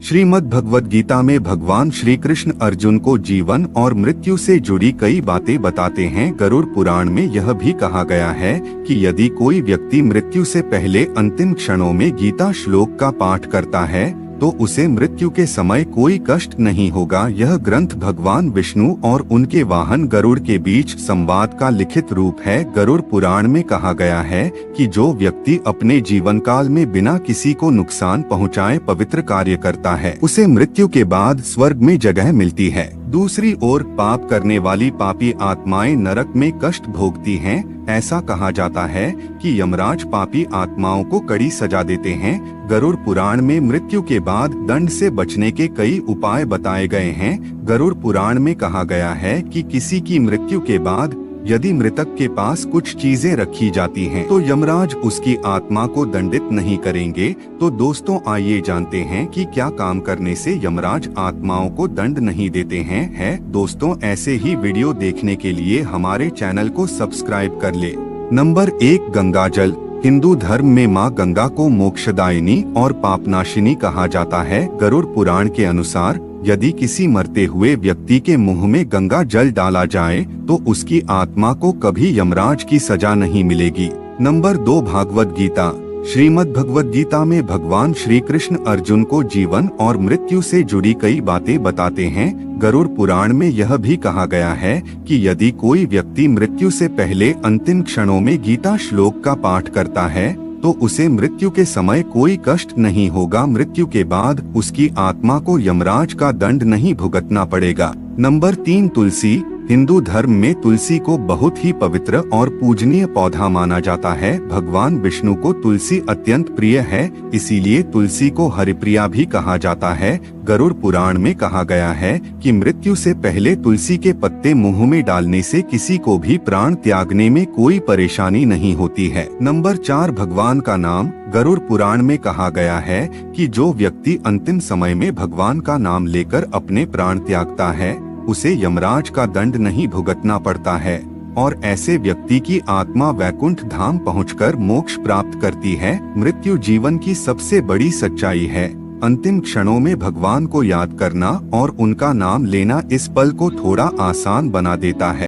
श्रीमद् भगवद गीता में भगवान श्री कृष्ण अर्जुन को जीवन और मृत्यु से जुड़ी कई बातें बताते हैं। गरुड़ पुराण में यह भी कहा गया है कि यदि कोई व्यक्ति मृत्यु से पहले अंतिम क्षणों में गीता श्लोक का पाठ करता है तो उसे मृत्यु के समय कोई कष्ट नहीं होगा। यह ग्रंथ भगवान विष्णु और उनके वाहन गरुड़ के बीच संवाद का लिखित रूप है। गरुड़ पुराण में कहा गया है कि जो व्यक्ति अपने जीवन काल में बिना किसी को नुकसान पहुंचाए पवित्र कार्य करता है उसे मृत्यु के बाद स्वर्ग में जगह मिलती है। दूसरी ओर पाप करने वाली पापी आत्माएं नरक में कष्ट भोगती हैं। ऐसा कहा जाता है कि यमराज पापी आत्माओं को कड़ी सजा देते हैं। गरुड़ पुराण में मृत्यु के बाद दंड से बचने के कई उपाय बताए गए हैं। गरुड़ पुराण में कहा गया है कि किसी की मृत्यु के बाद यदि मृतक के पास कुछ चीजें रखी जाती हैं तो यमराज उसकी आत्मा को दंडित नहीं करेंगे। तो दोस्तों आइए जानते हैं कि क्या काम करने से यमराज आत्माओं को दंड नहीं देते हैं। दोस्तों ऐसे ही वीडियो देखने के लिए हमारे चैनल को सब्सक्राइब कर ले। नंबर 1, गंगा जल। हिंदू धर्म में माँ गंगा को मोक्षदायिनी और पापनाशिनी कहा जाता है। गरुड़ पुराण के अनुसार यदि किसी मरते हुए व्यक्ति के मुंह में गंगा जल डाला जाए तो उसकी आत्मा को कभी यमराज की सजा नहीं मिलेगी। नंबर 2, भागवत गीता। श्रीमद् भगवद गीता में भगवान श्री कृष्ण अर्जुन को जीवन और मृत्यु से जुड़ी कई बातें बताते हैं। गरुड़ पुराण में यह भी कहा गया है कि यदि कोई व्यक्ति मृत्यु से पहले अंतिम क्षणों में गीता श्लोक का पाठ करता है तो उसे मृत्यु के समय कोई कष्ट नहीं होगा। मृत्यु के बाद उसकी आत्मा को यमराज का दंड नहीं भुगतना पड़ेगा। नंबर 3, तुलसी। हिंदू धर्म में तुलसी को बहुत ही पवित्र और पूजनीय पौधा माना जाता है। भगवान विष्णु को तुलसी अत्यंत प्रिय है, इसीलिए तुलसी को हरिप्रिया भी कहा जाता है। गरुड़ पुराण में कहा गया है कि मृत्यु से पहले तुलसी के पत्ते मुंह में डालने से किसी को भी प्राण त्यागने में कोई परेशानी नहीं होती है। नंबर 4, भगवान का नाम। गरुड़ पुराण में कहा गया है कि जो व्यक्ति अंतिम समय में भगवान का नाम लेकर अपने प्राण त्यागता है उसे यमराज का दंड नहीं भुगतना पड़ता है और ऐसे व्यक्ति की आत्मा वैकुंठ धाम पहुंचकर मोक्ष प्राप्त करती है। मृत्यु जीवन की सबसे बड़ी सच्चाई है। अंतिम क्षणों में भगवान को याद करना और उनका नाम लेना इस पल को थोड़ा आसान बना देता है।